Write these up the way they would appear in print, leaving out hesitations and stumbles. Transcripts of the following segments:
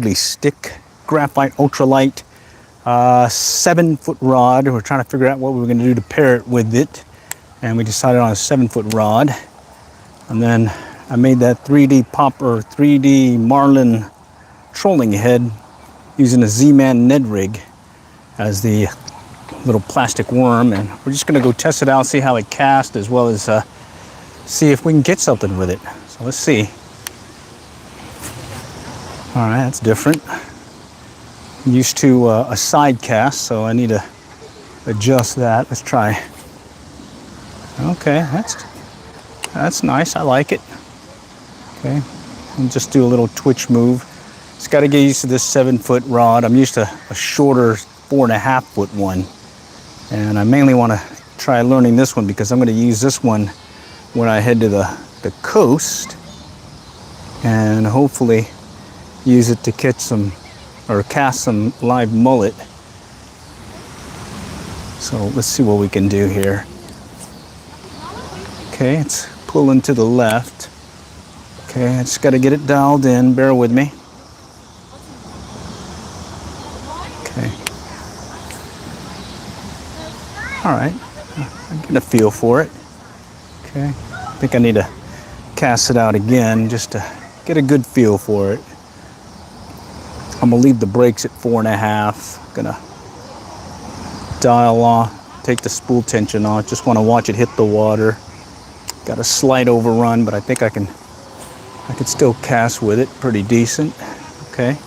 Stik graphite ultralight 7-foot rod. We're trying to figure out what we were going to do to pair it with it, and we decided on a 7-foot rod. And then I made that 3D popper 3D marlin trolling head using a Z-Man Ned rig as the little plastic worm, and we're just going to go test it out, see how it casts, as well as see if we can get something with it. So let's see. All right, that's different. I'm used to a side cast, so I need to adjust that. Let's try. Okay, that's nice. I like it. Okay, and just do a little twitch move. Just got to get used to this 7-foot rod. I'm used to a shorter 4.5-foot one, and I mainly want to try learning this one because I'm going to use this one when I head to the coast, and hopefully use it to catch some or cast some live mullet. So let's see what we can do here. Okay, it's pulling to the left. Okay, I just got to get it dialed in. Bear with me. Okay. All right, I'm getting a feel for it. Okay, I think I need to cast it out again just to get a good feel for it. I'm gonna leave the brakes at 4.5. Gonna dial off, take the spool tension off. Just want to watch it hit the water. Got a slight overrun, but I think I can still cast with it pretty decent. Okay.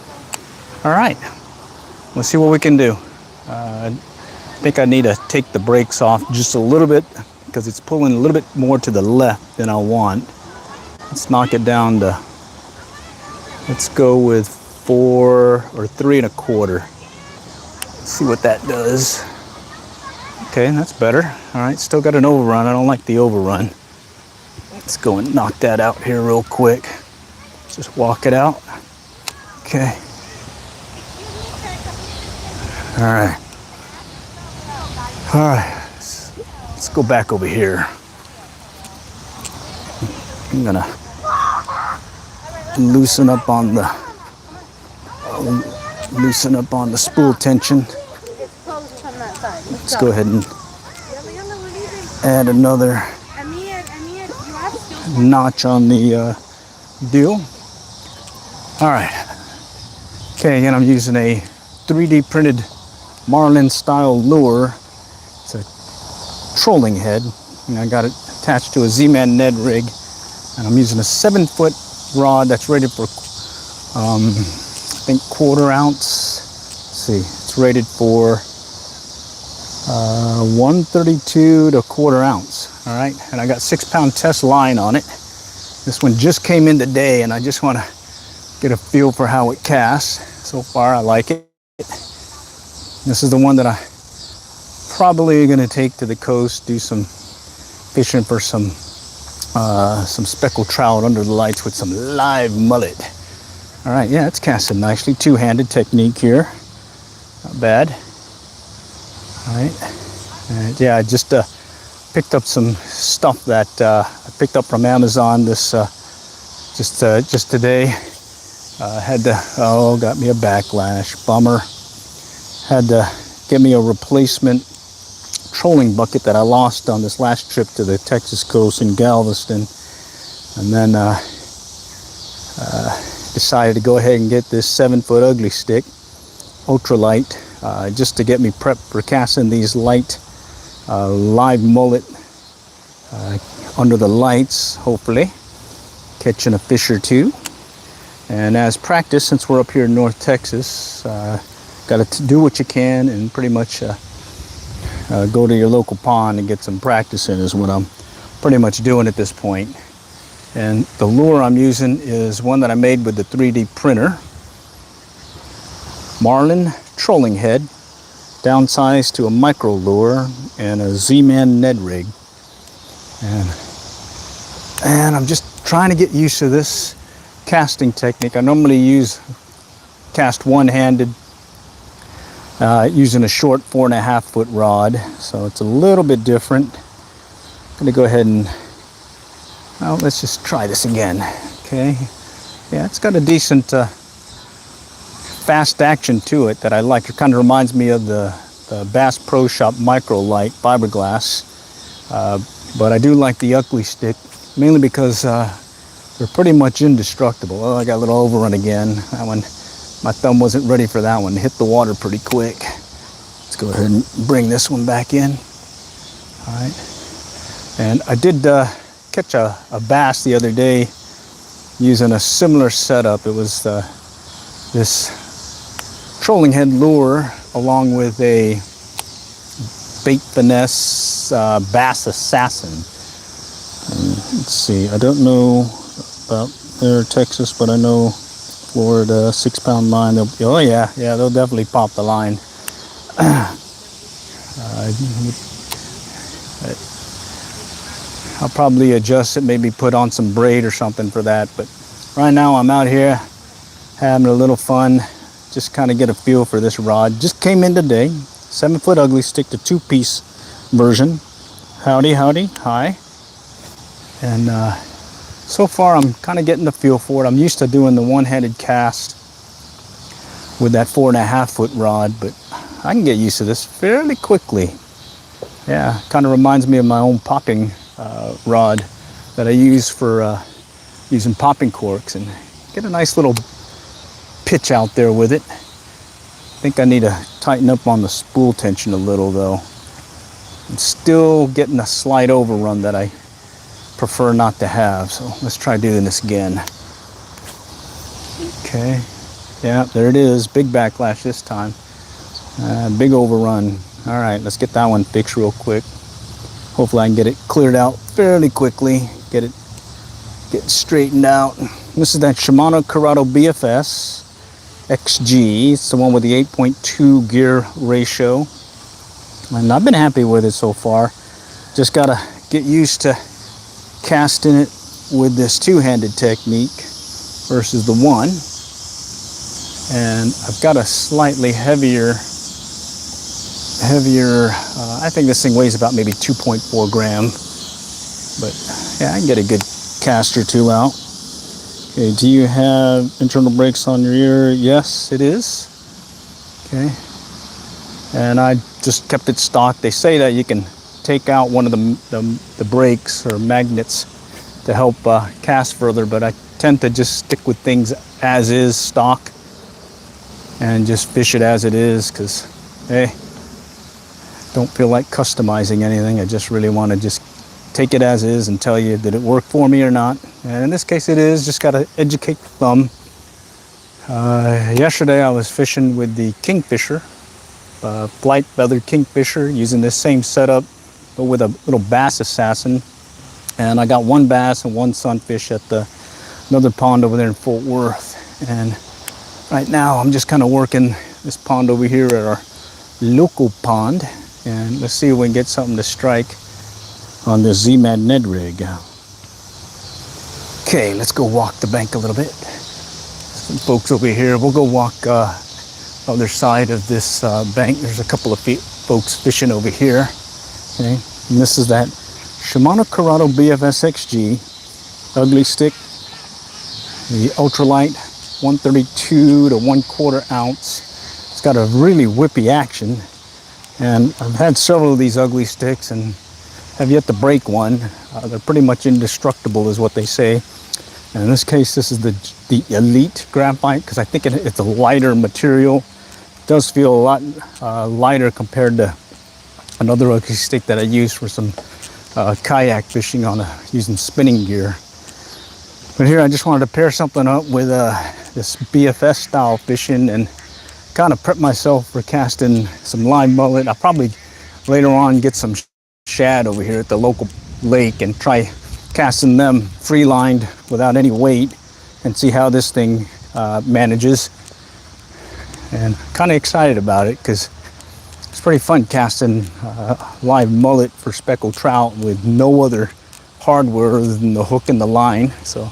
All right. Let's see what we can do. I think I need to take the brakes off just a little bit because it's pulling a little bit more to the left than I want. Let's knock it down to, let's go with 4 or 3.25. Let's see what that does. Okay, that's better. All right, still got an overrun. I don't like the overrun. Let's go and knock that out here real quick. Just walk it out. Okay. All right. All right. Let's go back over here. I'm gonna loosen up on the spool tension. Let's go ahead and add another notch on the deal. All right. Okay, again, I'm using a 3D printed marlin style lure. It's a trolling head, and I got it attached to a Z-Man Ned rig, and I'm using a 7-foot rod that's rated for I think 1/4 ounce. Let's see, it's rated for 132 to 1/4 ounce. All right, and I got 6-pound test line on it. This one just came in today, and I just want to get a feel for how it casts. So far, I like it. This is the one that I probably going to take to the coast, do some fishing for some speckled trout under the lights with some live mullet. All right, yeah, it's casting nicely. Two-handed technique here, not bad. All right, and yeah, I just picked up some stuff that I picked up from Amazon this just today. Had to, got me a backlash, bummer. Had to get me a replacement trolling bucket that I lost on this last trip to the Texas coast in Galveston, and then decided to go ahead and get this 7-foot ugly stick, ultralight, just to get me prepped for casting these light live mullet under the lights, hopefully catching a fish or two. And as practice, since we're up here in North Texas, got to do what you can and pretty much go to your local pond and get some practice in is what I'm pretty much doing at this point. And the lure I'm using is one that I made with the 3D printer. Marlin trolling head, downsized to a micro lure and a Z-Man Ned rig. And I'm just trying to get used to this casting technique. I normally cast one-handed using a short 4.5-foot rod, so it's a little bit different. I'm gonna go ahead and, well, let's just try this again. Okay, yeah, it's got a decent fast action to it that I like. It kind of reminds me of the Bass Pro Shop Ultralight fiberglass. But I do like the ugly stick, mainly because they're pretty much indestructible. Oh, I got a little overrun again. That one, my thumb wasn't ready for that one. It hit the water pretty quick. Let's go ahead and bring this one back in. All right. And I did catch a bass the other day using a similar setup. It was this trolling head lure along with a bait finesse bass assassin. And let's see, I don't know about there, Texas, but I know Florida, 6-pound line. Oh yeah, they'll definitely pop the line. I'll probably adjust it, maybe put on some braid or something for that. But right now I'm out here having a little fun, just kind of get a feel for this rod. Just came in today, 7-foot ugly stick, the 2-piece version. Howdy, hi. And so far I'm kind of getting the feel for it. I'm used to doing the one-handed cast with that 4.5-foot rod, but I can get used to this fairly quickly. Yeah, kind of reminds me of my own popping rod that I use for using popping corks, and get a nice little pitch out there with it. I think I need to tighten up on the spool tension a little though. I'm still getting a slight overrun that I prefer not to have, so let's try doing this again. Okay, yeah, there it is, big backlash this time. Big overrun. All right, let's get that one fixed real quick. Hopefully I can get it cleared out fairly quickly, get it straightened out. This is that Shimano Curado BFS-XG. It's the one with the 8.2 gear ratio. And I've been happy with it so far. Just gotta get used to casting it with this two-handed technique versus the one. And I've got a slightly heavier, I think this thing weighs about maybe 2.4 grams, but yeah, I can get a good cast or two out. Okay, do you have internal brakes on your ear? Yes, it is. Okay, and I just kept it stock. They say that you can take out one of the brakes or magnets to help cast further, but I tend to just stick with things as is stock and just fish it as it is, because hey, don't feel like customizing anything. I just really want to just take it as is and tell you, did it work for me or not? And in this case it is. Just got to educate the thumb. Yesterday I was fishing with the Kingfisher, flight feathered Kingfisher, using this same setup but with a little bass assassin, and I got one bass and one sunfish at another pond over there in Fort Worth. And right now I'm just kind of working this pond over here at our local pond, and let's see if we can get something to strike on this Z-Mad Ned rig. Okay, let's go walk the bank a little bit. Some folks over here. We'll go walk other side of this bank. There's a couple of folks fishing over here. Okay, and this is that Shimano Curado BFS-XG ugly stick, the Ultralight 132 to 1/4 ounce. It's got a really whippy action, and I've had several of these ugly sticks and have yet to break one. They're pretty much indestructible is what they say. And in this case, this is the Elite graphite, because I think it's a lighter material. It does feel a lot lighter compared to another ugly stick that I use for some kayak fishing using spinning gear. But here I just wanted to pair something up with this BFS style fishing and kind of prep myself for casting some live mullet. I'll probably later on get some shad over here at the local lake and try casting them free lined without any weight and see how this thing manages. And kind of excited about it because it's pretty fun casting live mullet for speckled trout with no other hardware other than the hook and the line. So,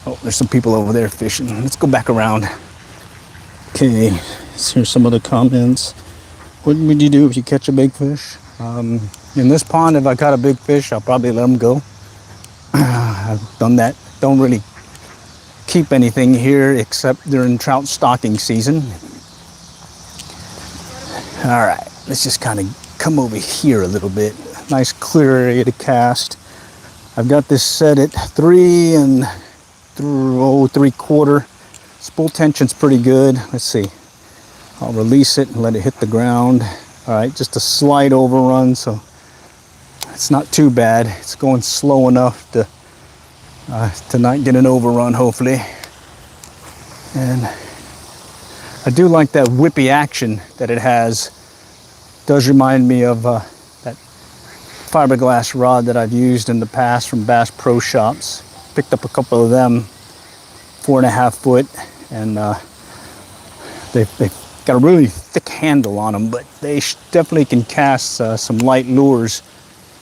oh, there's some people over there fishing. Let's go back around. Okay, here's some of the comments. What would you do if you catch a big fish? In this pond, if I caught a big fish, I'll probably let them go. I've done that. Don't really keep anything here except during trout stocking season. All right, let's just kind of come over here a little bit. Nice clear area to cast. I've got this set at 3 3/4. Spool tension's pretty good. Let's see. I'll release it and let it hit the ground. All right, just a slight overrun, so it's not too bad. It's going slow enough to not get an overrun, hopefully. And I do like that whippy action that it has. Does remind me of that fiberglass rod that I've used in the past from Bass Pro Shops. Picked up a couple of them, 4.5 foot, and they've got a really thick handle on them, but they definitely can cast some light lures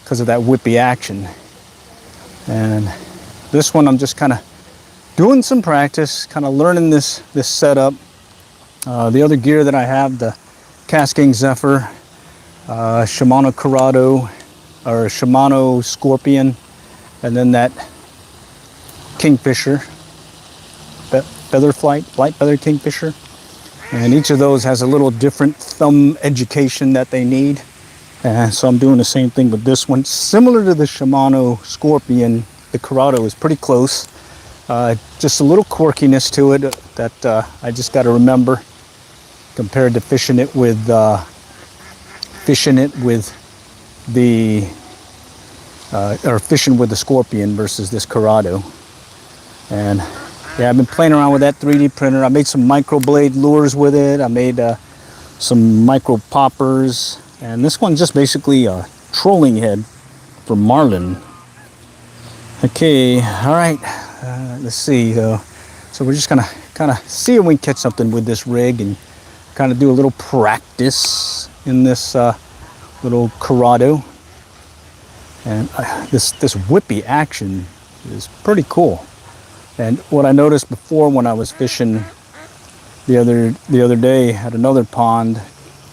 because of that whippy action. And this one I'm just kind of doing some practice, kind of learning this setup. The other gear that I have, the Casking Zephyr, Shimano Curado, or Shimano Scorpion, and then that Kingfisher, feather flight, light feather Kingfisher. And each of those has a little different thumb education that they need. And so I'm doing the same thing with this one. Similar to the Shimano Scorpion, the Curado is pretty close. Just a little quirkiness to it that I just got to remember compared to fishing it with the or fishing with the Scorpion versus this Curado. And yeah, I've been playing around with that 3D printer. I made some microblade lures with it. I made some micro poppers, and this one's just basically a trolling head for marlin. Okay, all right. Let's see. So we're just gonna kind of see if we can catch something with this rig and kind of do a little practice in this little Curado. And this whippy action is pretty cool. And what I noticed before when I was fishing the other day at another pond,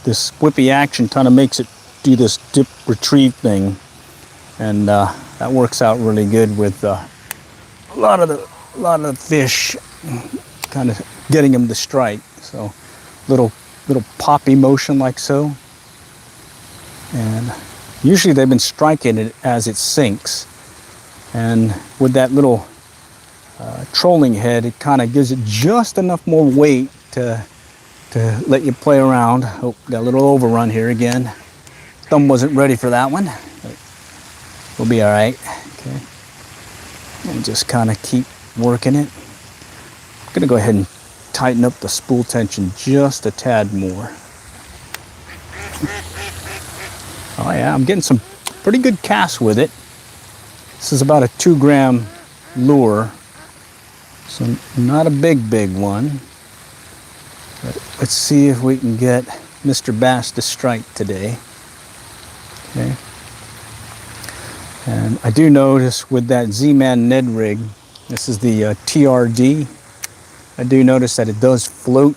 this whippy action kind of makes it do this dip retrieve thing, and that works out really good with a lot of the fish, kind of getting them to strike. So little poppy motion like so, and usually they've been striking it as it sinks, and with that little trolling head, it kind of gives it just enough more weight to let you play around. Oh, got a little overrun here again. Thumb wasn't ready for that one, but we'll be all right. Okay, and just kind of keep working it. I'm gonna go ahead and tighten up the spool tension just a tad more. Oh yeah, I'm getting some pretty good casts with it. This is about a 2-gram lure. So not a big one, but let's see if we can get Mr. Bass to strike today. Okay. And I do notice with that Z-Man Ned rig, this is the TRD, I do notice that it does float.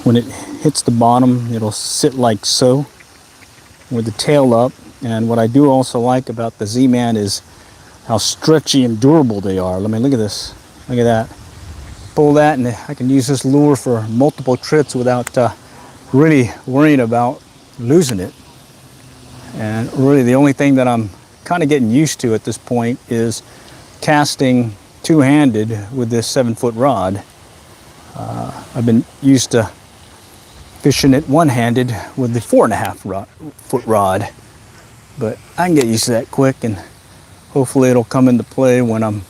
When it hits the bottom, it'll sit like so with the tail up. And what I do also like about the Z-Man is how stretchy and durable they are. Let me look at this. Look at that. Pull that and I can use this lure for multiple trips without really worrying about losing it. And really the only thing that I'm kind of getting used to at this point is casting two-handed with this 7-foot rod. I've been used to fishing it one-handed with the 4.5-foot rod, but I can get used to that quick, and hopefully it'll come into play when I'm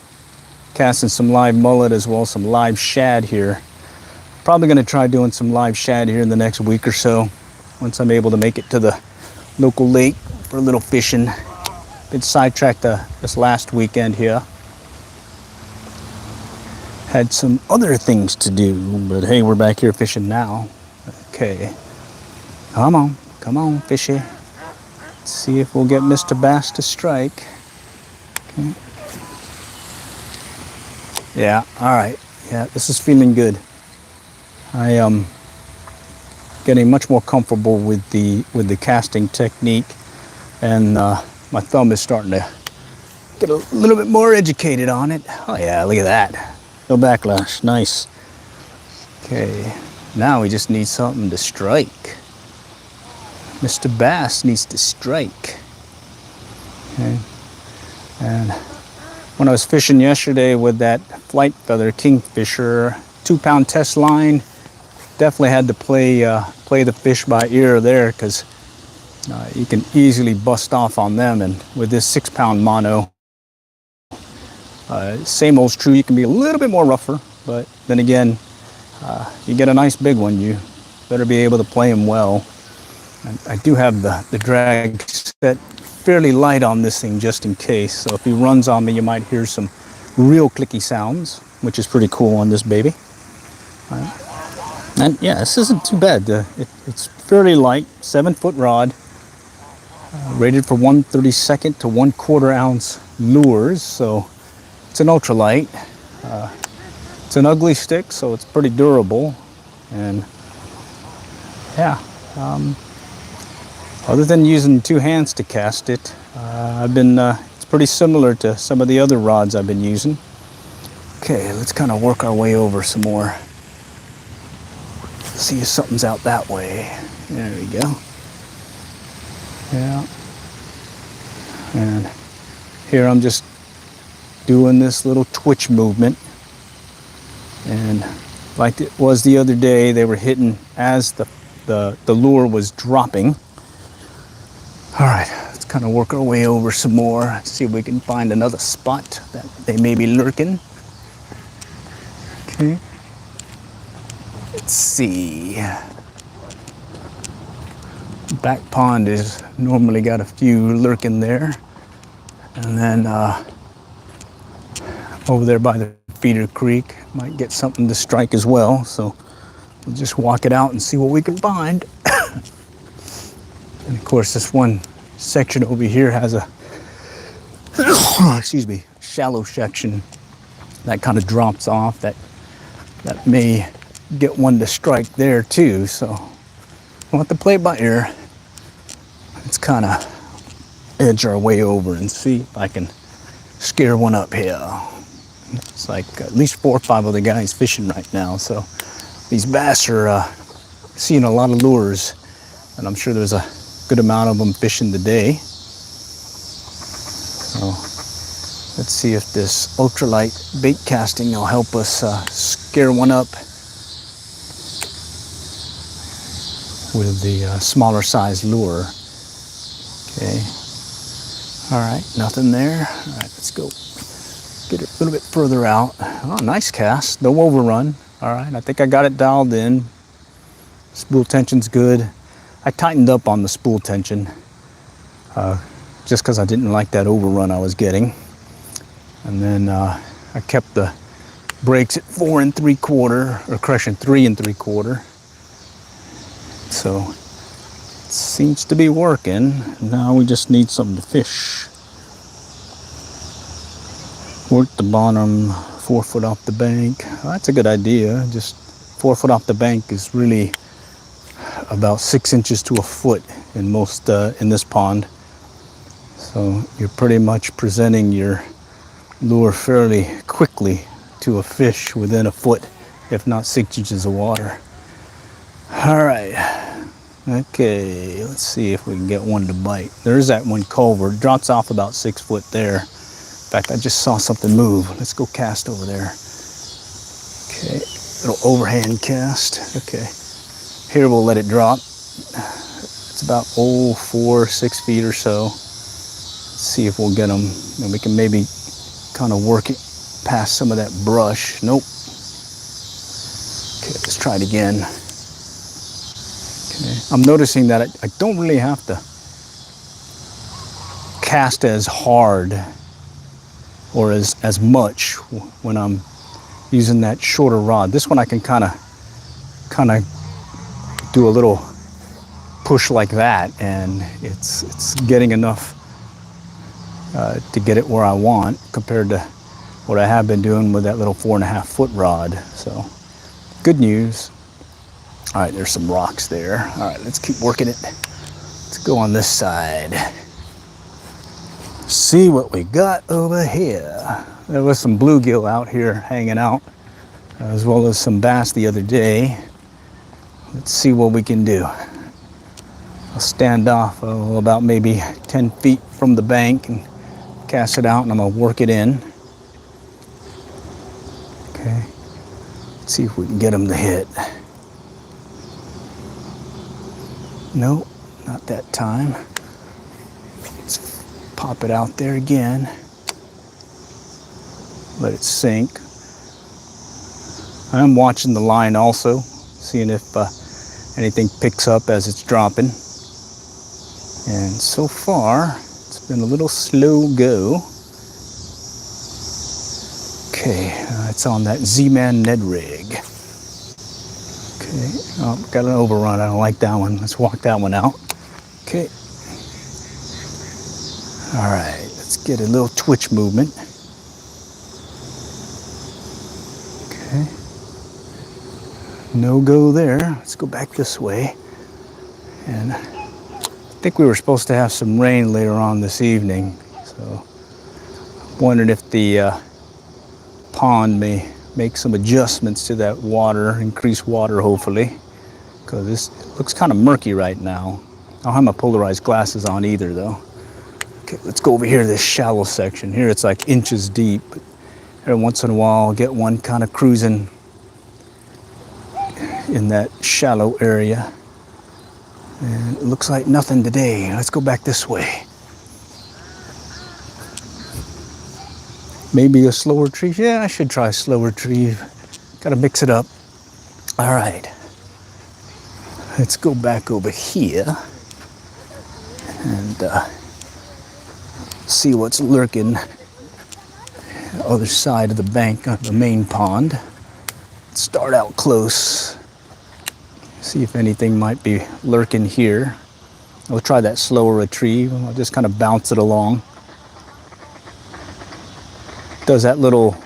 casting some live mullet as well as some live shad here. Probably going to try doing some live shad here in the next week or so once I'm able to make it to the local lake for a little fishing. Been sidetracked this last weekend here. Had some other things to do, but hey, we're back here fishing now. Okay, come on, fishy. Let's see if we'll get Mr. Bass to strike. Okay. Yeah, all right. Yeah, this is feeling good. I am getting much more comfortable with the casting technique, and my thumb is starting to get a little bit more educated on it. Oh yeah, look at that. No backlash, nice. Okay, now we just need something to strike. Mr. Bass needs to strike. Okay. And when I was fishing yesterday with that flight feather kingfisher 2-pound test line, definitely had to play the fish by ear there, because you can easily bust off on them. And with this 6-pound mono, same old's true. You can be a little bit more rougher, but then again, you get a nice big one, you better be able to play him well. And I do have the drag set fairly light on this thing just in case. So if he runs on me, you might hear some real clicky sounds, which is pretty cool on this baby. And yeah, this isn't too bad. It's fairly light, 7-foot rod, rated for 1/32 to 1/4 ounce lures. So it's an ultralight. It's an ugly stick, so it's pretty durable. And yeah, other than using 2 hands to cast it, it's pretty similar to some of the other rods I've been using. Okay, let's kind of work our way over some more. See if something's out that way. There we go. Yeah. And here I'm just doing this little twitch movement. And like it was the other day, they were hitting as the lure was dropping. All right, let's kind of work our way over some more, see if we can find another spot that they may be lurking. Okay. Let's see. Back pond is normally got a few lurking there. And then over there by the feeder creek, might get something to strike as well. So we'll just walk it out and see what we can find. And of course, this one section over here has a excuse me, shallow section that kind of drops off. That may get one to strike there too. So we'll have to play by ear. Let's kind of edge our way over and see if I can scare one up here. It's like at least 4 or 5 other guys fishing right now. So these bass are seeing a lot of lures, and I'm sure there's a good amount of them fishing today. So let's see if this ultralight bait casting will help us scare one up with the smaller size lure. Okay. All right, nothing there. All right, let's go get it a little bit further out. Oh, nice cast, no overrun. All right, I think I got it dialed in. Spool tension's good. I tightened up on the spool tension just because I didn't like that overrun I was getting. And then I kept the brakes at 4 3/4, or correction, 3 3/4. So it seems to be working. Now we just need something to fish. Work the bottom 4 foot off the bank. Well, that's a good idea. Just 4 foot off the bank is really about 6 inches to a foot in most in this pond. So you're pretty much presenting your lure fairly quickly to a fish within a foot, if not 6 inches of water. All right. Okay, let's see if we can get one to bite. There's that one culvert. It drops off about 6 foot there. In fact, I just saw something move. Let's go cast over there. Okay, little overhand cast. Okay, here we'll let it drop. It's about 4, 6 feet or so. Let's see if we'll get them, and we can maybe kind of work it past some of that brush. Nope. Okay, let's try it again. Okay, I'm noticing that I don't really have to cast as hard or as much when I'm using that shorter rod. This one I can kind of do a little push like that, and it's getting enough to get it where I want, compared to what I have been doing with that little 4.5 foot rod. So good news. All right, there's some rocks there. All right, let's keep working it. Let's go on this side. See what we got over here. There was some bluegill out here hanging out, as well as some bass the other day. Let's see what we can do. I'll stand off about maybe 10 feet from the bank and cast it out, and I'm gonna work it in. Okay, let's see if we can get him to hit. Nope, not that time. Let's pop it out there again. Let it sink. I'm watching the line also, seeing if anything picks up as it's dropping. And so far, it's been a little slow go. Okay, it's on that Z-Man Ned rig. Okay, oh, got an overrun. I don't like that one. Let's walk that one out. Okay. All right, let's get a little twitch movement. Okay. No go there. Let's go back this way. And I think we were supposed to have some rain later on this evening, so I'm wondering if the pond may make some adjustments to that water, increase water hopefully, because this looks kind of murky right now. I don't have my polarized glasses on either though. Okay, let's go over here to this shallow section. Here it's like inches deep, but every once in a while I'll get one kind of cruising in that shallow area. And it looks like nothing today. Let's go back this way. Maybe a slow retrieve. Yeah, I should try a slow retrieve. Gotta mix it up. All right. Let's go back over here and see what's lurking the other side of the bank of the main pond. Let's start out close. See if anything might be lurking here. I'll try that slower retrieve. I'll just kind of bounce it along. Does that little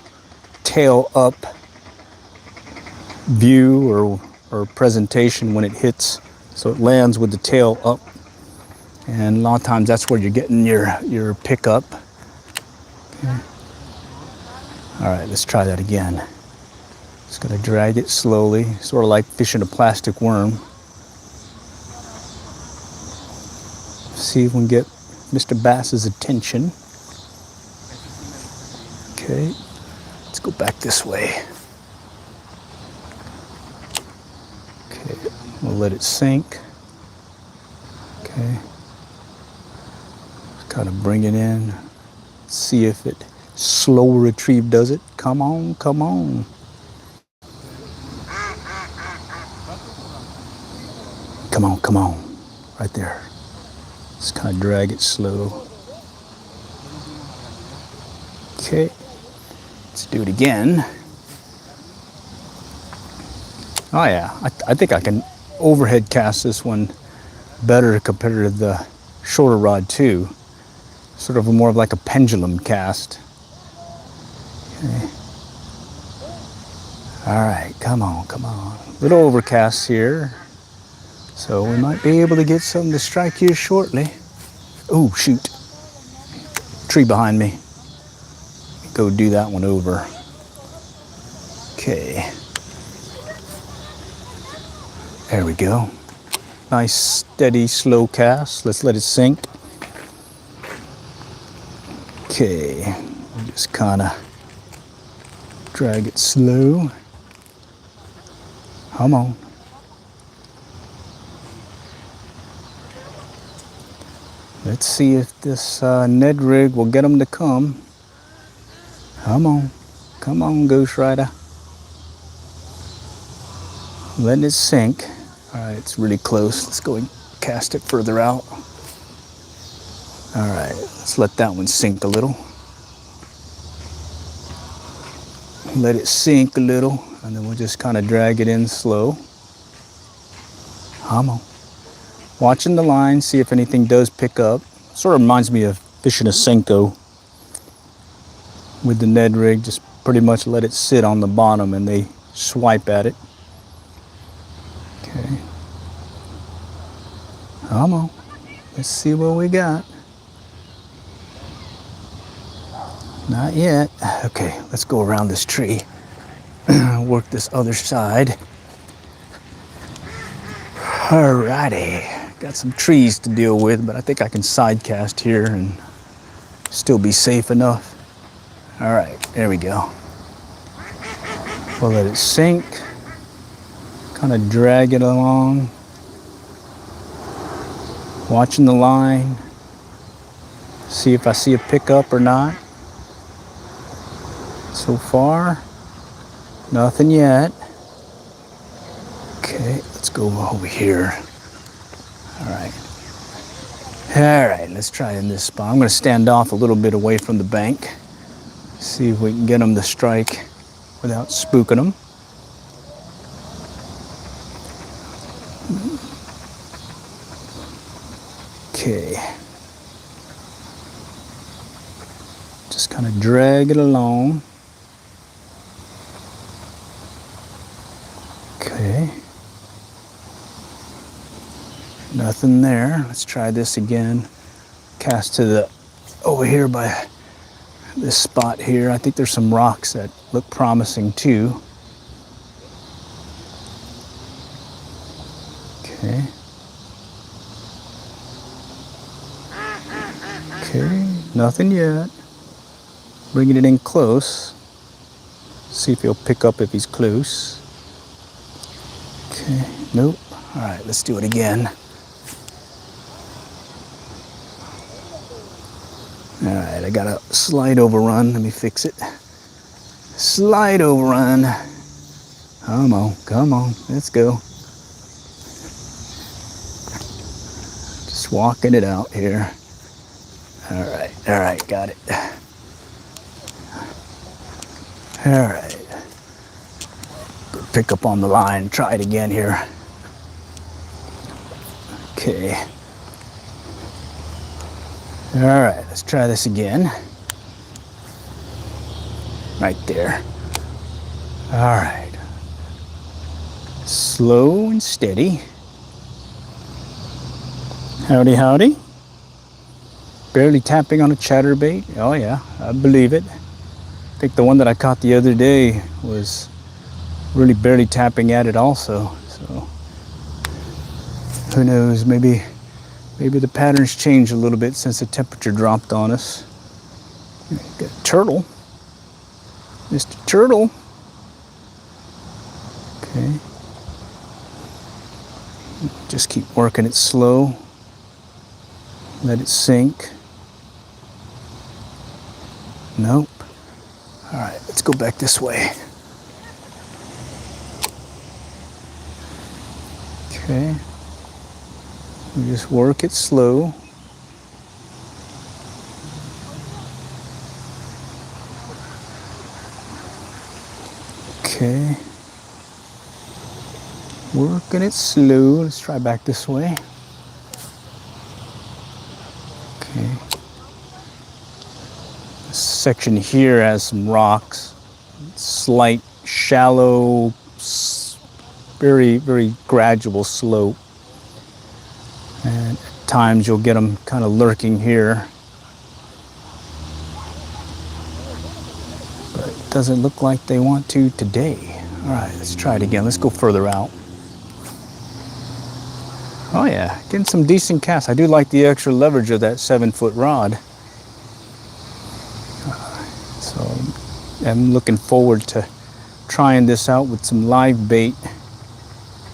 tail up view or presentation when it hits, so it lands with the tail up, and a lot of times that's where you're getting your pickup. Okay. All right, let's try that again. Just gonna drag it slowly, sort of like fishing a plastic worm. See if we can get Mr. Bass's attention. Okay, let's go back this way. Okay, we'll let it sink. Okay, kind of bring it in. See if it slow retrieve does it. Come on, come on. Come on, come on, right there. Just kind of drag it slow. Okay, let's do it again. Oh yeah, I think I can overhead cast this one better compared to the shorter rod too. Sort of more of like a pendulum cast. Okay. All right, come on, come on. Little overcast here. So we might be able to get something to strike here shortly. Oh, shoot. Tree behind me. Go do that one over. Okay. There we go. Nice, steady, slow cast. Let's let it sink. Okay. Just kind of drag it slow. Come on. Let's see if this Ned rig will get them to come. Come on, Ghost Rider. Letting it sink. All right, it's really close. Let's go and cast it further out. All right, let's let that one sink a little. Let it sink a little, and then we'll just kind of drag it in slow. Come on. Watching the line, see if anything does pick up. Sort of reminds me of fishing a Senko with the Ned rig. Just pretty much let it sit on the bottom and they swipe at it. Okay. Come on. Let's see what we got. Not yet. Okay, let's go around this tree. Work this other side. Alrighty. got some trees to deal with, but I think I can side cast here and still be safe enough. All right, there we go. We'll let it sink, kind of drag it along, watching the line, see if I see a pickup or not. So far, nothing yet. Okay, let's go over here. All right, let's try in this spot. I'm gonna stand off a little bit away from the bank, see if we can get them to strike without spooking them. Okay. Just kind of drag it along. Okay. Nothing there. Let's try this again. Cast to the over here by this spot here. I think there's some rocks that look promising too. Okay. Okay, nothing yet. Bringing it in close. See if he'll pick up if he's close. Okay, nope. All right, let's do it again. All right, I got a slide overrun. Let me fix it. Slide overrun. Come on, let's go. Just walking it out here. All right, got it. All right. Pick up on the line, try it again here. Okay. All right, let's try this again. Right there. All right. Slow and steady. Howdy, howdy. Barely tapping on a chatterbait. Oh yeah, I believe it. I think the one that I caught the other day was really barely tapping at it also. So who knows, maybe the patterns changed a little bit since the temperature dropped on us. Got a turtle. Mr. Turtle. Okay. Just keep working it slow. Let it sink. Nope. All right, let's go back this way. Okay. We just work it slow. Okay. Working it slow. Let's try back this way. Okay. This section here has some rocks. Slight, shallow, very, very gradual slope. And at times you'll get them kind of lurking here. But it doesn't look like they want to today. All right, let's try it again. Let's go further out. Oh yeah, getting some decent casts. I do like the extra leverage of that 7-foot rod. So I'm looking forward to trying this out with some live bait.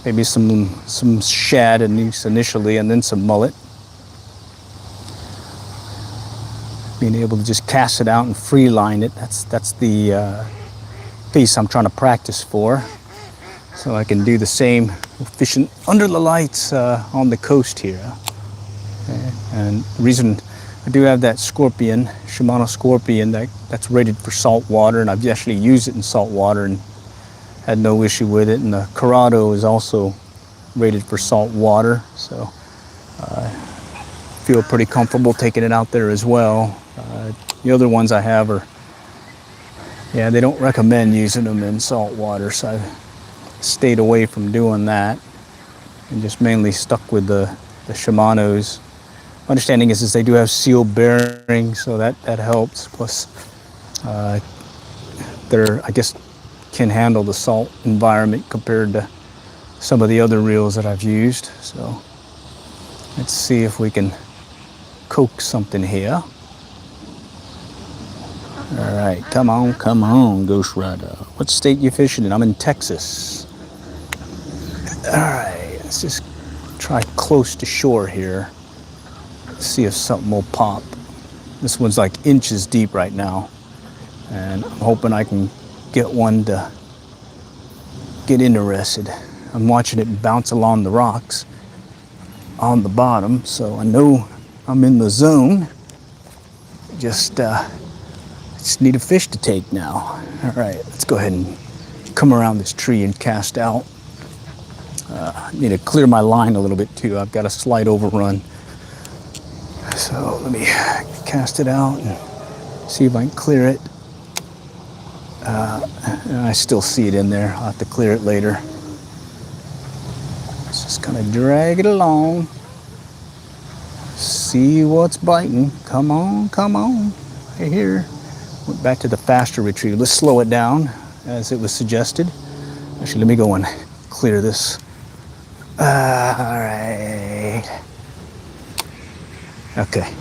Maybe some shad at least initially, and then some mullet. Being able to just cast it out and free line it, that's the piece I'm trying to practice for. So I can do the same fishing under the lights on the coast here. Okay. And the reason I do have that Scorpion, Shimano Scorpion, that's rated for salt water, and I've actually used it in salt water and had no issue with it. And the Curado is also rated for salt water, so I feel pretty comfortable taking it out there as well. The other ones I have are, yeah, they don't recommend using them in salt water, so I've stayed away from doing that and just mainly stuck with the Shimanos. My understanding is they do have seal bearing, so that helps. Plus, they're, I guess, can handle the salt environment compared to some of the other reels that I've used. So Let's see if we can coax something here. All right, come on, Ghost Rider. What state you fishing in? I'm in Texas. All right, let's just try close to shore here. See if something will pop. This one's like inches deep right now, and I'm hoping I can get one to get interested. I'm watching it bounce along the rocks on the bottom, so I know I'm in the zone. Just need a fish to take now. All right, let's go ahead and come around this tree and cast out. I need to clear my line a little bit too. I've got a slight overrun. So let me cast it out and see if I can clear it. I still see it in there. I'll have to clear it later. Let's just kind of drag it along. See what's biting. Come on, right here. Went back to the faster retriever. Let's slow it down as it was suggested. Actually, let me go and clear this. All right. Okay.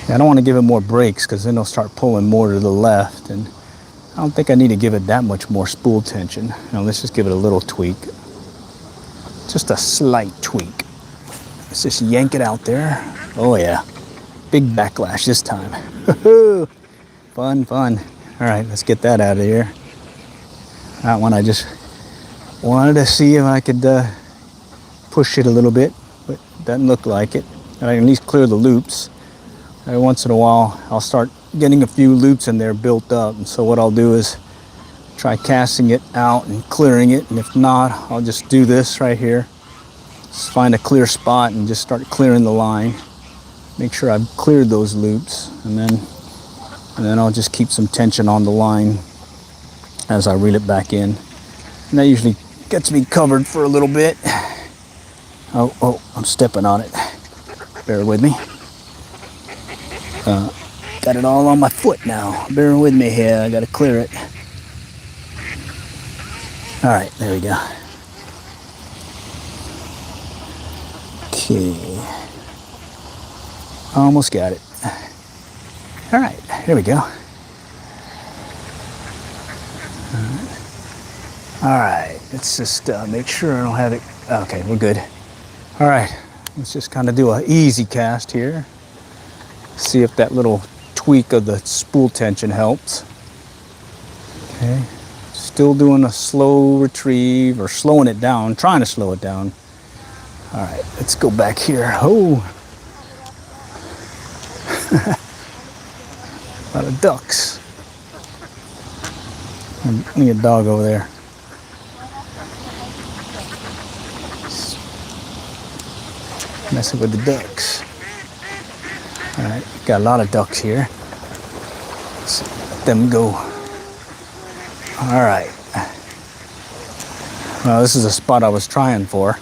I don't want to give it more breaks because then it'll start pulling more to the left, and I don't think I need to give it that much more spool tension. Now let's just give it a little tweak. Just a slight tweak. Let's just yank it out there. Oh yeah. Big backlash this time. Fun. All right, let's get that out of here. That one I just wanted to see if I could push it a little bit, but it doesn't look like it. I can at least clear the loops. Every once in a while, I'll start getting a few loops in there built up. And so what I'll do is try casting it out and clearing it. And if not, I'll just do this right here. Just find a clear spot and just start clearing the line. Make sure I've cleared those loops, and then I'll just keep some tension on the line as I reel it back in. And that usually gets me covered for a little bit. Oh, I'm stepping on it. Bear with me. Got it all on my foot now. Bear with me here, I gotta clear it. All right, there we go. Okay. Almost got it. All right, here we go. All right, let's just make sure I don't have it. Okay, we're good. All right, let's just kind of do an easy cast here. See if that little tweak of the spool tension helps. Okay, still doing a slow retrieve, or slowing it down, trying to slow it down. All right, let's go back here. Oh, a lot of ducks. Need a dog over there. Messing with the ducks. All right, got a lot of ducks here. Let's let them go. All right. Well, this is a spot I was trying for.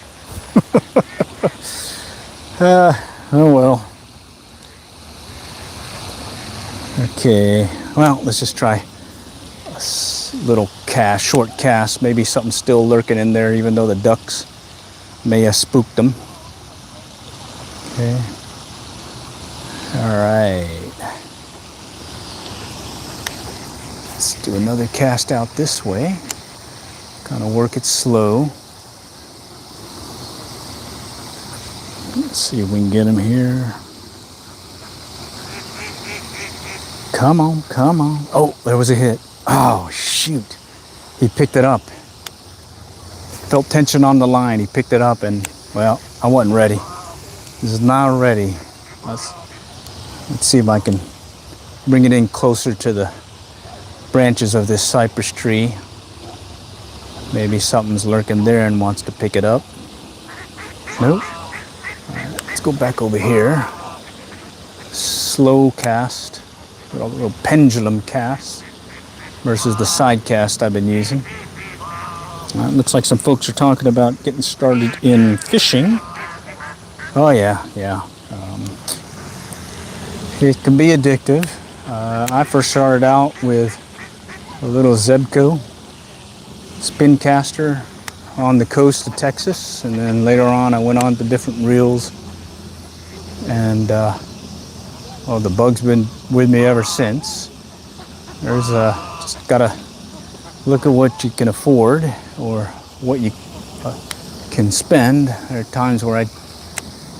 Oh well. Okay, well, let's just try a little cast, short cast. Maybe something's still lurking in there, even though the ducks may have spooked them. Okay. All right. Let's do another cast out this way. Kind of work it slow. Let's see if we can get him here. Come on. Oh, there was a hit. Oh, shoot. He picked it up. Felt tension on the line. He picked it up and, well, I wasn't ready. This is not ready. Let's see if I can bring it in closer to the branches of this cypress tree. Maybe something's lurking there and wants to pick it up. Nope. All right, let's go back over here. Slow cast. A little pendulum cast versus the side cast I've been using. It looks like some folks are talking about getting started in fishing. Oh yeah. It can be addictive. I first started out with a little Zebco spin caster on the coast of Texas, and then later on I went on to different reels, and well, the bug's been with me ever since. There's just gotta look at what you can afford or what you can spend. There are times where I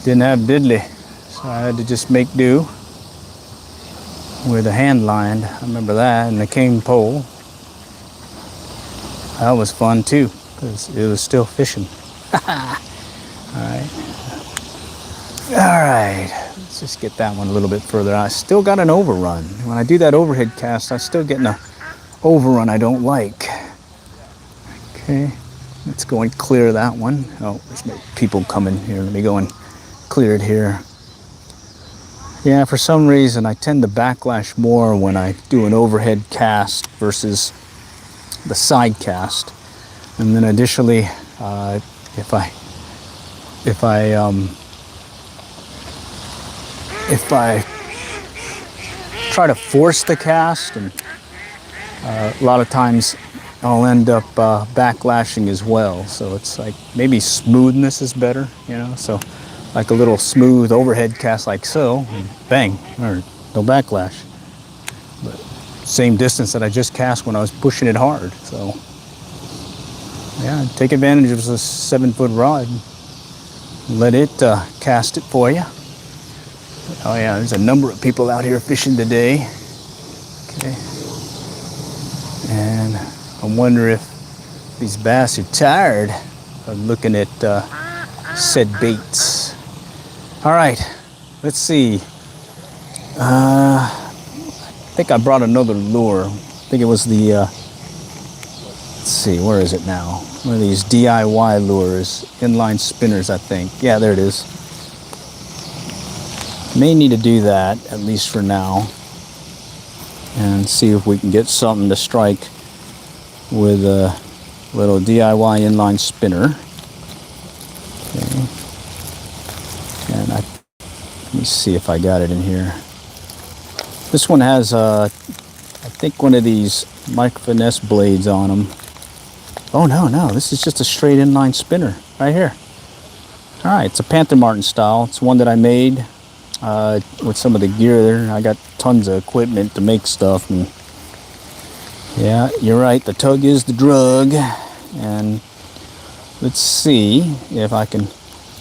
didn't have diddly, so I had to just make do with a hand line. I remember that, and the cane pole. That was fun too, because it was still fishing. Alright. Alright, let's just get that one a little bit further. I still got an overrun. When I do that overhead cast, I still get an overrun I don't like. Okay, let's go and clear that one. Oh, there's no people coming here. Let me go and clear it here. Yeah, for some reason I tend to backlash more when I do an overhead cast versus the side cast. And then additionally, if I try to force the cast, and a lot of times I'll end up backlashing as well. So it's like maybe smoothness is better, you know, so like a little smooth overhead cast like so, and bang, or no backlash. But same distance that I just cast when I was pushing it hard. So yeah, take advantage of this 7-foot rod. Let it cast it for you. Oh yeah, there's a number of people out here fishing today. Okay. And I wonder if these bass are tired of looking at said baits. All right, let's see. I think I brought another lure. I think it was the, let's see, where is it now? One of these DIY lures, inline spinners, I think. Yeah, there it is. May need to do that, at least for now, and see if we can get something to strike with a little DIY inline spinner. Okay. And let me see if I got it in here. This one has, I think, one of these micro finesse blades on them. Oh no, this is just a straight inline spinner right here. All right, it's a Panther Martin style. It's one that I made with some of the gear there. I got tons of equipment to make stuff, and yeah, you're right, the tug is the drug. And let's see if I can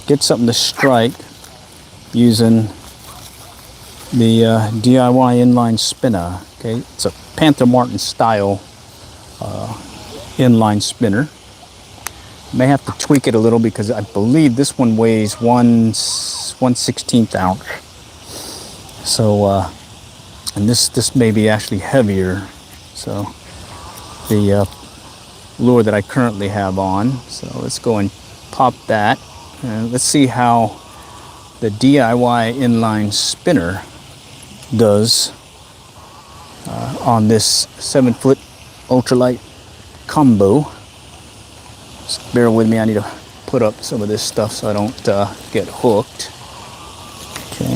get something to strike using the DIY inline spinner. Okay, it's a Panther Martin style inline spinner. May have to tweak it a little because I believe this one weighs 1/16 ounce. So, and this may be actually heavier. So the lure that I currently have on. So let's go and pop that. And let's see how the DIY inline spinner does on this 7-foot ultralight combo. Just bear with me, I need to put up some of this stuff so I don't get hooked. Okay.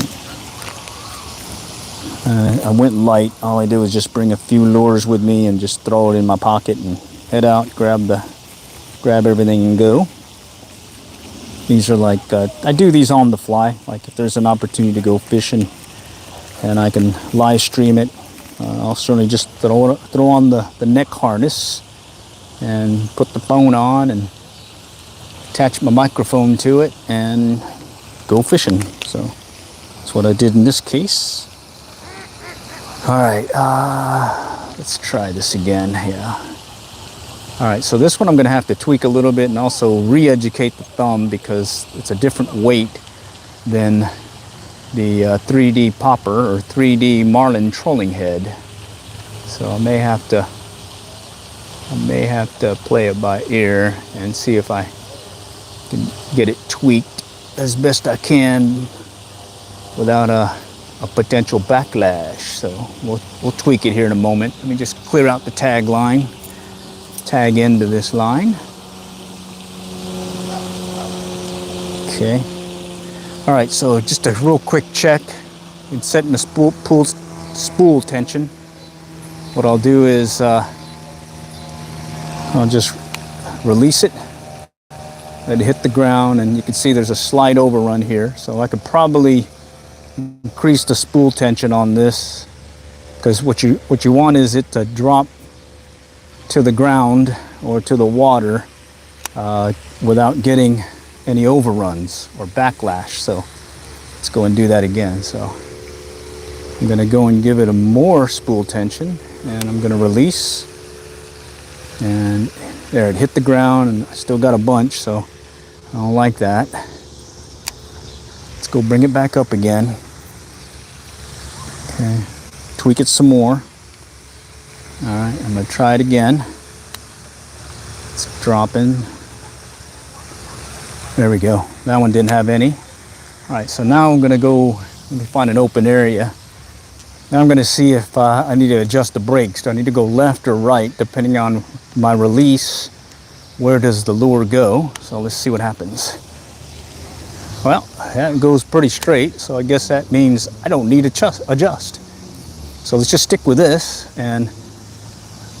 I went light. All I did was just bring a few lures with me and just throw it in my pocket and head out, grab everything and go. These are like, I do these on the fly. Like if there's an opportunity to go fishing and I can live stream it, I'll certainly just throw on the neck harness and put the phone on and attach my microphone to it and go fishing. So that's what I did in this case. All right, let's try this again. Yeah. All right, so this one I'm gonna have to tweak a little bit and also re-educate the thumb because it's a different weight than the 3D popper or 3D marlin trolling head. So I may have to play it by ear and see if I can get it tweaked as best I can without a potential backlash. So we'll tweak it here in a moment. Let me just clear out the tag line, tag into this line. Okay. All right, so just a real quick check. It's setting the spool tension. What I'll do is I'll just release it, let it hit the ground, and you can see there's a slight overrun here. So I could probably increase the spool tension on this, because what you want is it to drop to the ground or to the water without getting any overruns or backlash. So let's go and do that again. So I'm going to go and give it a more spool tension, and I'm going to release, and there, it hit the ground, and I still got a bunch, so I don't like that. Let's go bring it back up again. Okay, tweak it some more. All right, I'm going to try it again. It's dropping. There we go. That one didn't have any. All right, so now I'm going to go, let me find an open area. Now I'm going to see if I need to adjust the brakes. Do I need to go left or right, depending on my release? Where does the lure go? So let's see what happens. Well, that goes pretty straight, so I guess that means I don't need to adjust. So let's just stick with this, and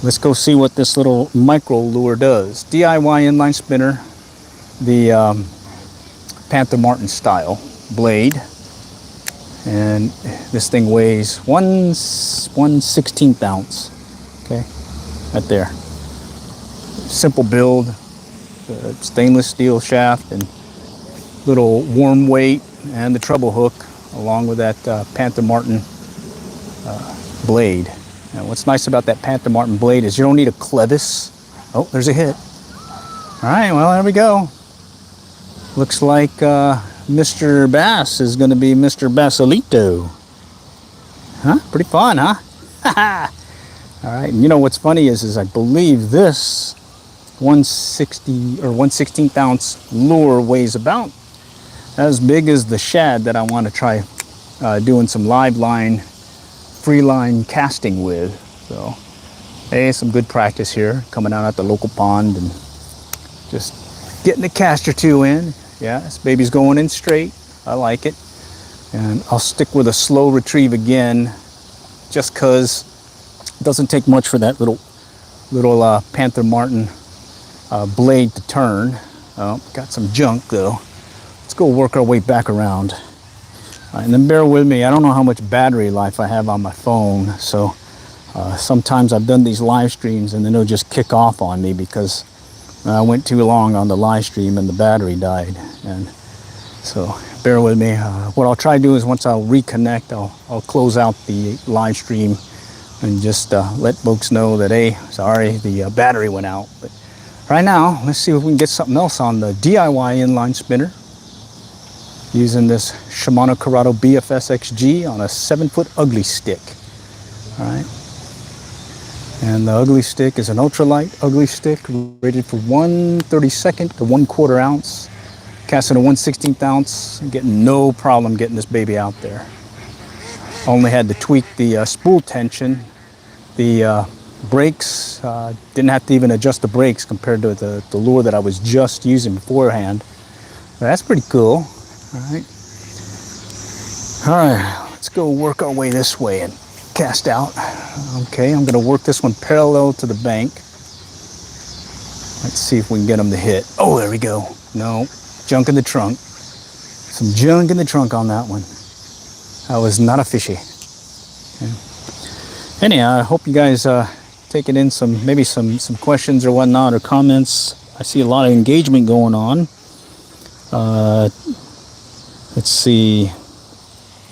let's go see what this little micro lure does. DIY inline spinner, the Panther Martin style blade. And this thing weighs 1/16 ounce. Okay, right there. Simple build, stainless steel shaft and little warm weight, and the treble hook along with that Panther Martin blade. And what's nice about that Panther Martin blade is you don't need a clevis. Oh, there's a hit. All right, well, there we go. Looks like Mr. Bass is going to be Mr. Basilito. Huh? Pretty fun, huh? All right, and you know what's funny is I believe this 160 or 1/16 ounce lure weighs about as big as the shad that I want to try doing some live line, free line casting with. So, hey, some good practice here, coming out at the local pond and just getting a cast or two in. Yeah, this baby's going in straight. I like it. And I'll stick with a slow retrieve again, just because it doesn't take much for that little Panther Martin blade to turn. Oh, got some junk though. Let's go work our way back around. And then bear with me, I don't know how much battery life I have on my phone, so sometimes I've done these live streams and then they'll just kick off on me because I went too long on the live stream and the battery died. And so bear with me. What I'll try to do is once I'll reconnect, I'll close out the live stream and just let folks know that, hey, sorry, the battery went out. But right now, let's see if we can get something else on the DIY inline spinner using this Shimano Curado BFS-XG on a 7-foot ugly stick. All right. And the ugly stick is an ultralight ugly stick rated for 1/32 to 1/4 ounce. Casting a 1/16 ounce, getting no problem getting this baby out there. Only had to tweak the spool tension. The brakes, didn't have to even adjust the brakes compared to the lure that I was just using beforehand. That's pretty cool. All right. All right, let's go work our way this way and cast out. Okay, I'm gonna work this one parallel to the bank. Let's see if we can get them to hit. Oh, there we go. No, junk in the trunk. Some junk in the trunk on that one. That was not a fishy. Okay. Anyhow, I hope you guys taking in maybe some questions or whatnot or comments. I see a lot of engagement going on. Let's see.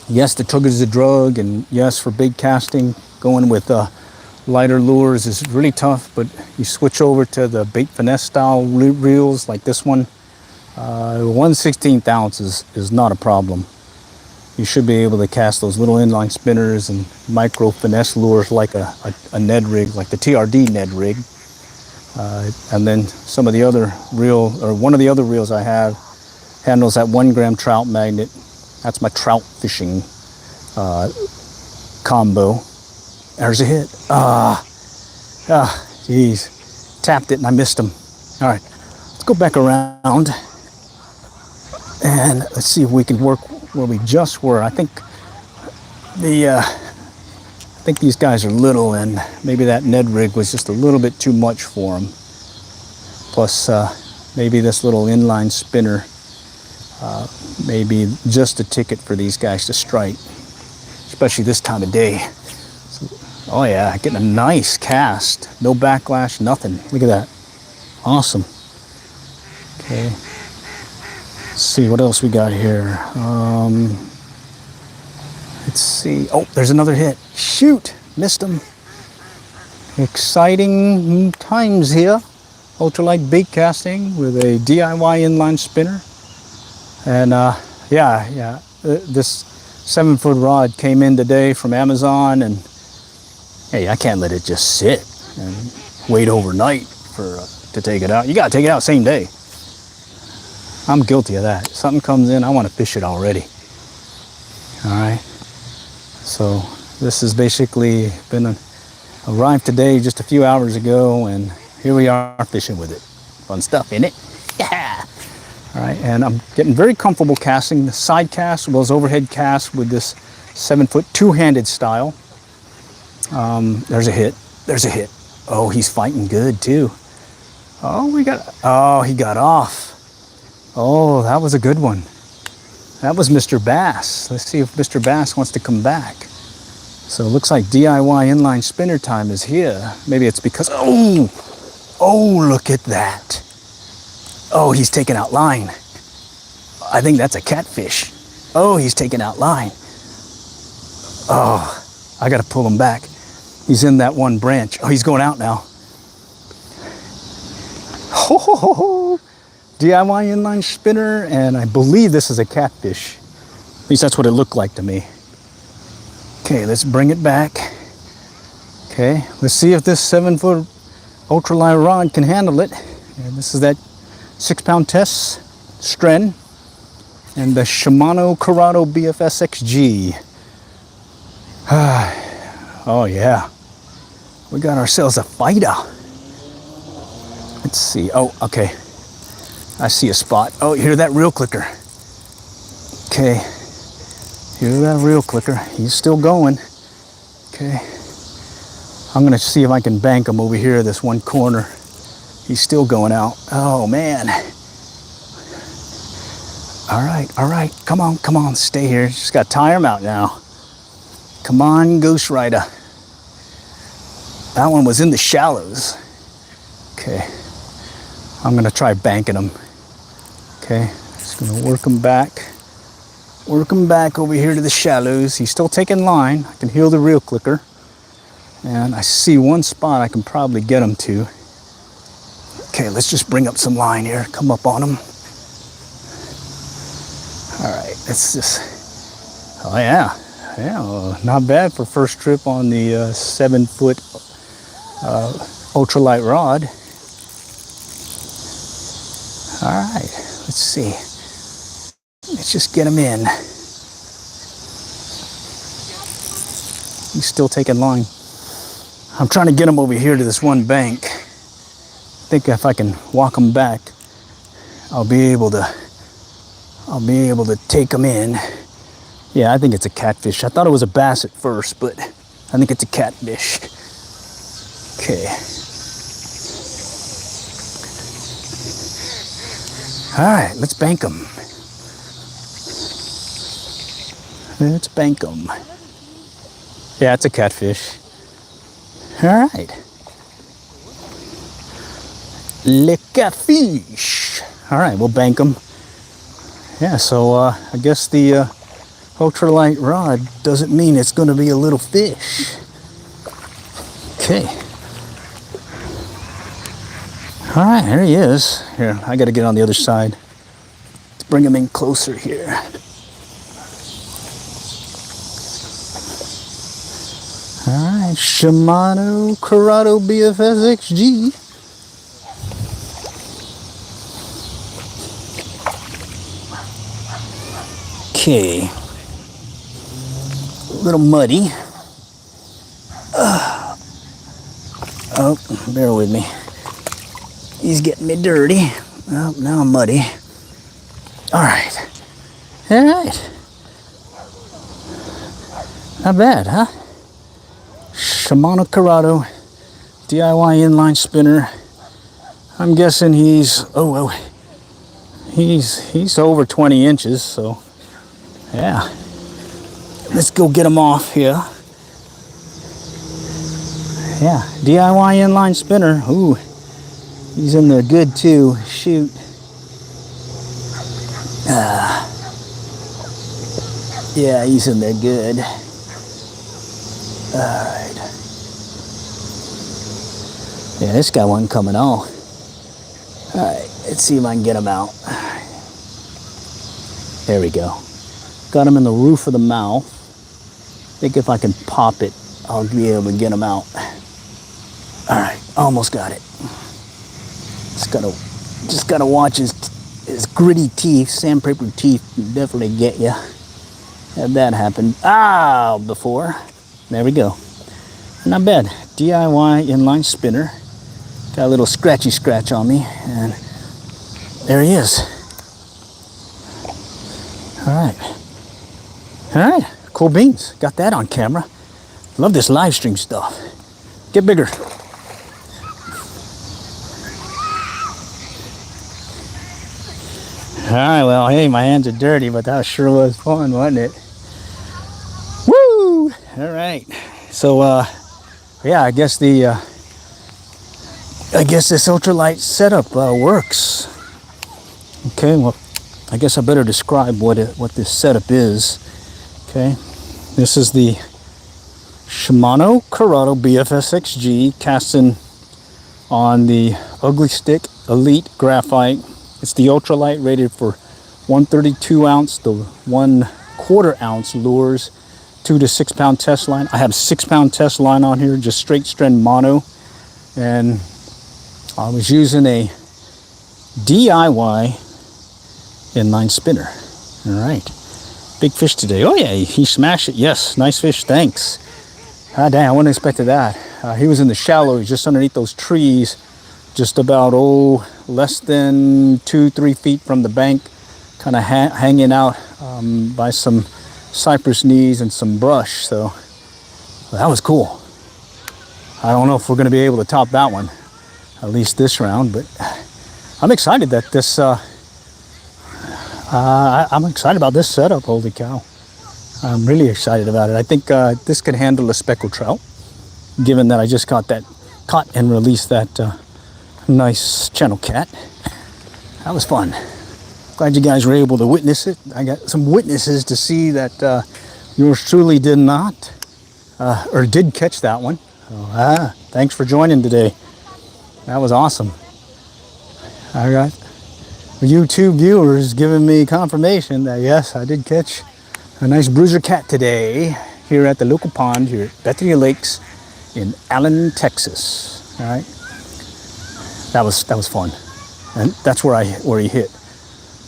Yes, the tug is a drug, and yes, for bait casting, going with lighter lures is really tough, but you switch over to the bait finesse style reels like this one, 1/16 ounce is not a problem. You should be able to cast those little inline spinners and micro finesse lures like a Ned rig, like the TRD Ned rig. And then some of the other reel, or one of the other reels I have, handles that 1 gram trout magnet. That's my trout fishing combo. There's a hit. Geez. Tapped it and I missed him. All right, let's go back around and let's see if we can work where we just were. I think these guys are little, and maybe that Ned rig was just a little bit too much for them. plus maybe this little inline spinner, maybe just a ticket for these guys to strike, especially this time of day. So, oh yeah, getting a nice cast, no backlash, nothing. Look at that, awesome. Okay, let's see what else we got here. Let's see. Oh, there's another hit. Shoot, missed him. Exciting times here. Ultralight bait casting with a DIY inline spinner. And this 7-foot rod came in today from Amazon, and hey, I can't let it just sit and wait overnight for to take it out. You gotta take it out same day. I'm guilty of that. Something comes in, I want to fish it already. All right. So this has basically been arrived today just a few hours ago, and here we are fishing with it. Fun stuff, isn't it? Yeah. All right, and I'm getting very comfortable casting the side cast, as well as overhead cast with this 7-foot two-handed style. There's a hit. There's a hit. Oh, he's fighting good too. Oh, he got off. Oh, that was a good one. That was Mr. Bass. Let's see if Mr. Bass wants to come back. So it looks like DIY inline spinner time is here. Maybe it's because, oh, look at that. Oh, he's taking out line. I think that's a catfish. Oh, he's taking out line. Oh, I gotta pull him back. He's in that one branch. Oh, he's going out now. Ho, ho, ho, ho. DIY inline spinner, and I believe this is a catfish. At least that's what it looked like to me. Okay, let's bring it back. Okay, let's see if this 7-foot ultralight rod can handle it. And this is that 6-pound test Stren and the Shimano Curado BFS-XG. Oh yeah, we got ourselves a fighter. Let's see. Oh, okay. I see a spot. Oh, hear that reel clicker. Okay. Hear that reel clicker. He's still going. Okay. I'm gonna see if I can bank him over here, this one corner. He's still going out. Oh man. All right. Come on, stay here. Just gotta tire him out now. Come on, Ghost Rider. That one was in the shallows. Okay. I'm gonna try banking him. Okay, just gonna work him back over here to the shallows. He's still taking line. I can hear the reel clicker, and I see one spot I can probably get him to. Okay, let's just bring up some line here. Come up on him. All right, let's just. Oh yeah, not bad for first trip on the 7-foot ultralight rod. All right, let's see. Let's just get him in. He's still taking line. I'm trying to get him over here to this one bank. I think if I can walk him back, I'll be able to take him in. Yeah, I think it's a catfish. I thought it was a bass at first, but I think it's a catfish. Okay. All right, let's bank them. Let's bank them. Yeah, it's a catfish. All right. Le catfish. All right, we'll bank them. Yeah, so I guess the ultralight rod doesn't mean it's going to be a little fish. Okay. All right, there he is. Here, I got to get on the other side. Let's bring him in closer here. All right, Shimano Curado BFS-XG. Okay. A little muddy. Oh, bear with me. He's getting me dirty. Oh, now I'm muddy. All right. All right. Not bad, huh? Shimano Curado DIY inline spinner. I'm guessing he's, he's over 20 inches, so yeah. Let's go get him off here. Yeah, DIY inline spinner. Ooh, he's in there good too. Shoot. Yeah, he's in there good. Alright. Yeah, this guy wasn't coming on. Alright, let's see if I can get him out. There we go. Got him in the roof of the mouth. I think if I can pop it, I'll be able to get him out. Alright, almost got it. Just gotta watch his gritty teeth, sandpaper teeth definitely get you. Had that happen before. There we go. Not bad. DIY inline spinner. Got a little scratchy scratch on me, and there he is. All right, cool beans. Got that on camera. Love this live stream stuff. Get bigger. All right, well, hey, my hands are dirty, but that sure was fun, wasn't it? Woo! All right. So, yeah, I guess this ultralight setup works. Okay, well, I guess I better describe what this setup is. Okay, this is the Shimano Curado BFS-XG casting on the Ugly Stik Elite Graphite. It's the ultralight rated for 132 ounce, the 1/4 ounce lures, 2 to 6 pound test line. I have 6 pound test line on here, just straight strand mono, and I was using a DIY inline spinner. All right, big fish today. Oh yeah, he smashed it. Yes, nice fish. Thanks. Ah, dang, I wouldn't have expected that. He was in the shallows, just underneath those trees, just about less than 2-3 feet from the bank, kind of hanging out by some cypress knees and some brush. So that was cool. I don't know if we're going to be able to top that one, at least this round, but I'm excited that this I'm excited about this setup. Holy cow, I'm really excited about it. I think this could handle a speckled trout, given that I just caught and released that nice channel cat. That was fun. Glad you guys were able to witness it. I got some witnesses to see that yours truly did not, or did catch that one. So, thanks for joining today. That was awesome. I got YouTube viewers giving me confirmation that yes, I did catch a nice bruiser cat today here at the local pond here at Bethany Lakes in Allen, Texas. All right, that was fun, and that's where he hit.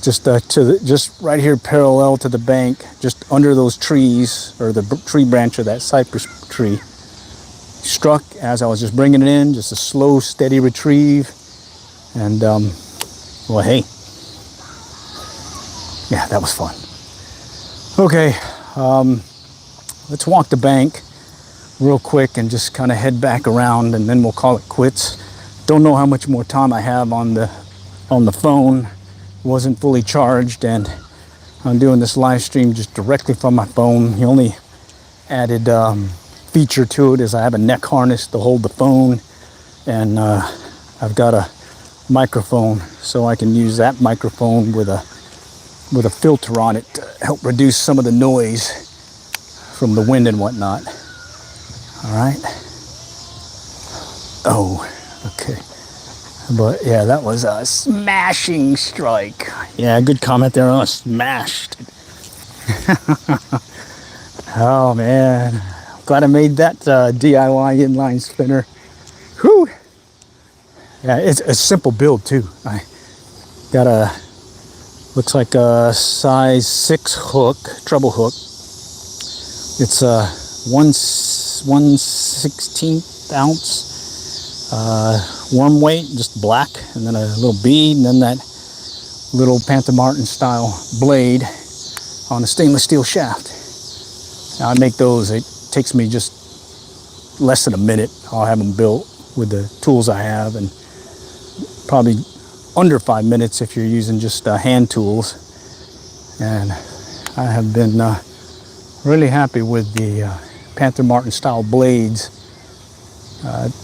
Just just right here, parallel to the bank, just under those trees, or the tree branch of that cypress tree. Struck as I was just bringing it in, just a slow, steady retrieve, and well, hey, yeah, that was fun. Okay, let's walk the bank real quick and just kind of head back around, and then we'll call it quits. Don't know how much more time I have on the phone. Wasn't fully charged, and I'm doing this live stream just directly from my phone. The only added feature to it is I have a neck harness to hold the phone, and I've got a microphone, so I can use that microphone with a filter on it to help reduce some of the noise from the wind and whatnot. All right. Oh, okay. But yeah, that was a smashing strike. Yeah, good comment there. Smashed. Oh man, glad I made that DIY inline spinner. Whew. Yeah, it's a simple build too. I got looks like a size 6 hook, treble hook. It's a 1/16 ounce worm weight, just black, and then a little bead, and then that little Panther Martin style blade on a stainless steel shaft. Now I make those, it takes me just less than a minute. I'll have them built with the tools I have, and probably under 5 minutes if you're using just hand tools. And I have been really happy with the Panther Martin style blades.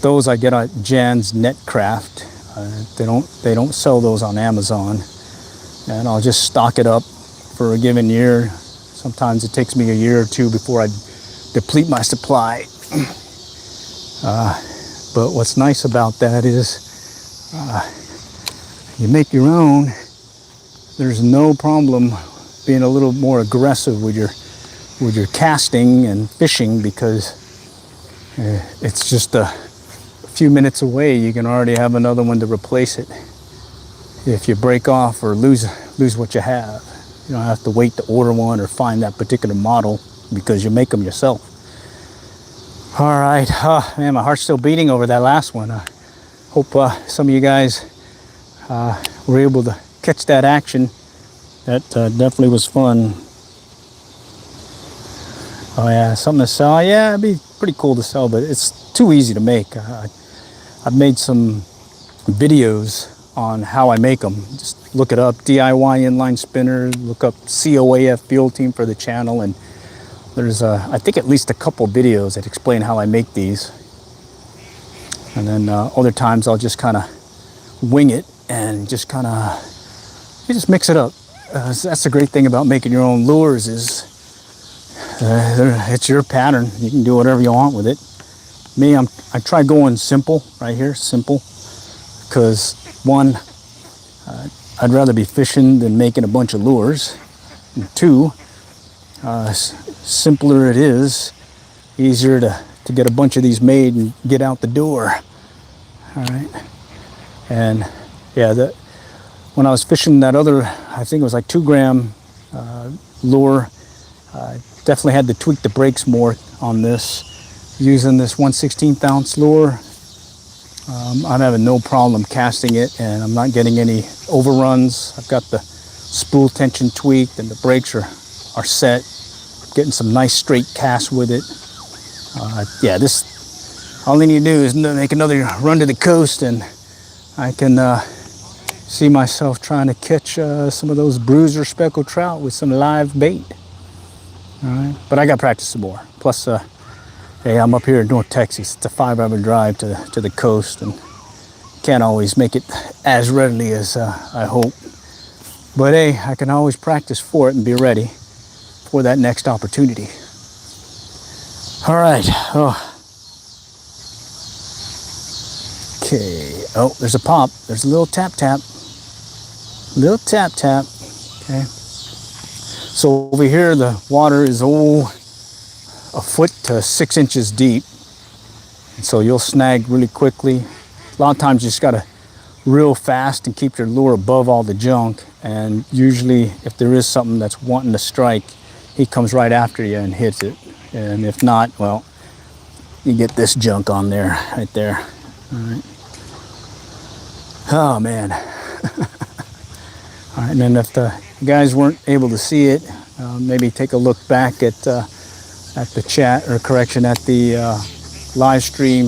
Those I get at Jan's Netcraft. They don't sell those on Amazon, and I'll just stock it up for a given year. Sometimes it takes me a year or two before I deplete my supply. But what's nice about that is you make your own. There's no problem being a little more aggressive with your casting and fishing, because it's just a few minutes away. You can already have another one to replace it if you break off or lose what you have. You don't have to wait to order one or find that particular model, because you make them yourself. All right, man, my heart's still beating over that last one. I hope some of you guys were able to catch that action. That definitely was fun. Oh yeah, something to sell. Yeah, it'd be pretty cool to sell, but it's too easy to make. I've made some videos on how I make them. Just look it up, DIY inline spinner, look up COAF Field Team for the channel, and there's I think at least a couple videos that explain how I make these. And then other times I'll just kind of wing it and just kind of mix it up. That's the great thing about making your own lures is it's your pattern. You can do whatever you want with it. Me, I try going simple right here, simple, because one, I'd rather be fishing than making a bunch of lures. And two, simpler it is, easier to get a bunch of these made and get out the door. All right, and yeah, when I was fishing that other, I think it was like 2 gram lure, definitely had to tweak the brakes more on this. Using this 1/16 ounce lure, I'm having no problem casting it, and I'm not getting any overruns. I've got the spool tension tweaked and the brakes are set. Getting some nice straight casts with it. Yeah, this, all I need to do is make another run to the coast, and I can see myself trying to catch some of those bruiser speckled trout with some live bait. All right, but I got to practice some more. Plus, hey, I'm up here in North Texas. It's a 5-hour drive to the coast, and can't always make it as readily as I hope. But hey, I can always practice for it and be ready for that next opportunity. All right. Oh. Okay. Oh, there's a pop. There's a little tap tap. Little tap tap. Okay. So over here, the water is a foot to 6 inches deep, and so you'll snag really quickly. A lot of times you just gotta reel fast and keep your lure above all the junk, and usually if there is something that's wanting to strike, he comes right after you and hits it. And if not, well, you get this junk on there, right there. All right. Oh man. All right, and then if the guys weren't able to see it, maybe take a look back at the chat, or correction, at the live stream.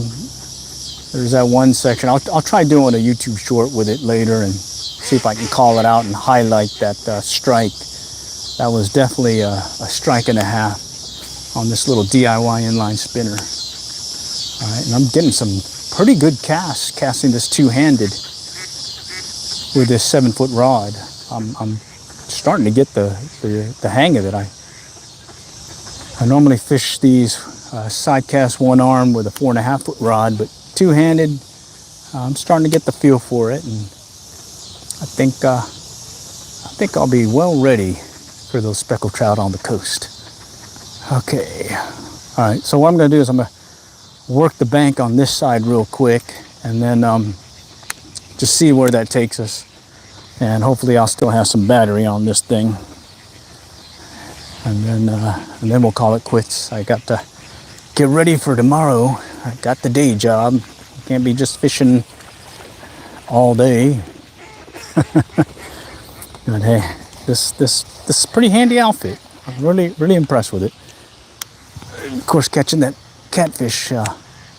There's that one section. I'll try doing a YouTube short with it later and see if I can call it out and highlight that strike. That was definitely a strike and a half on this little DIY inline spinner. All right, and I'm getting some pretty good casts casting this two-handed with this 7-foot rod. I'm starting to get the hang of it. I normally fish these side cast one arm with a 4.5-foot rod, but two-handed, I'm starting to get the feel for it, and I think I'll be well ready for those speckled trout on the coast. Okay, all right. So what I'm going to do is I'm going to work the bank on this side real quick, and then just see where that takes us, and hopefully I'll still have some battery on this thing. And then we'll call it quits. I got to get ready for tomorrow. I got the day job. Can't be just fishing all day. But hey, this is a pretty handy outfit. I'm really impressed with it. Of course, catching that catfish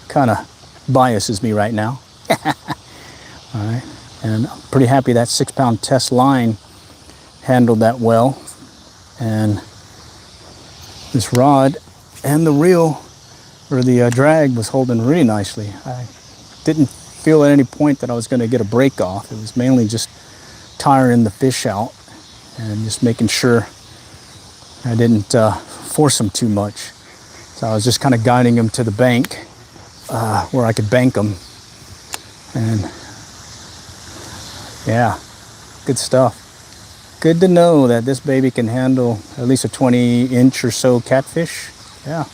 kind of biases me right now. All right. And I'm pretty happy that 6-pound test line handled that well. And this rod and the reel, or the drag, was holding really nicely. I didn't feel at any point that I was going to get a break off. It was mainly just tiring the fish out and just making sure I didn't force them too much. So I was just kind of guiding them to the bank where I could bank them. And yeah, good stuff. Good to know that this baby can handle at least a 20-inch or so catfish. Yeah.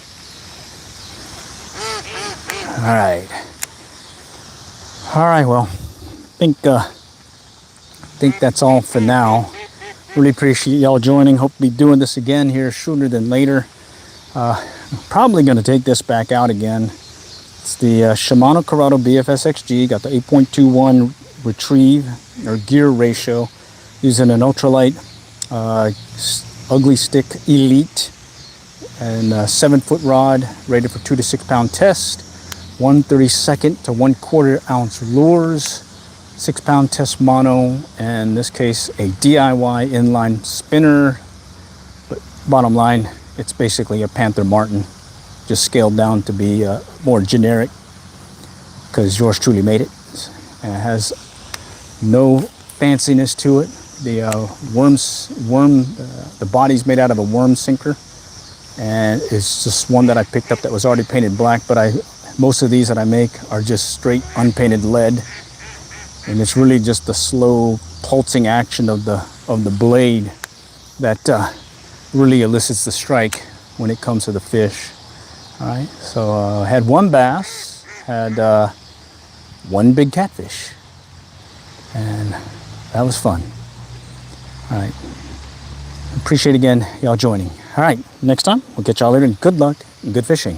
All right, well, I think that's all for now. Really appreciate y'all joining. Hope to be doing this again here sooner than later. Probably going to take this back out again. It's the Shimano Curado BFS-XG. Got the 8.21 retrieve or gear ratio, using an Ultralight ugly Stik Elite, and a 7-foot rod, rated for 2 to 6 pound test. 1/32 to 1/4 ounce lures, 6 pound test mono, and in this case a DIY inline spinner. But bottom line, it's basically a Panther Martin, just scaled down to be more generic, because yours truly made it. And it has no fanciness to it. The the body's made out of a worm sinker, and it's just one that I picked up that was already painted black. But most of these that I make are just straight unpainted lead, and it's really just the slow pulsing action of the blade that really elicits the strike when it comes to the fish. All right, so I had one bass, had one big catfish, and that was fun. All right, appreciate again y'all joining. All right, next time we'll get y'all later, and good luck and good fishing.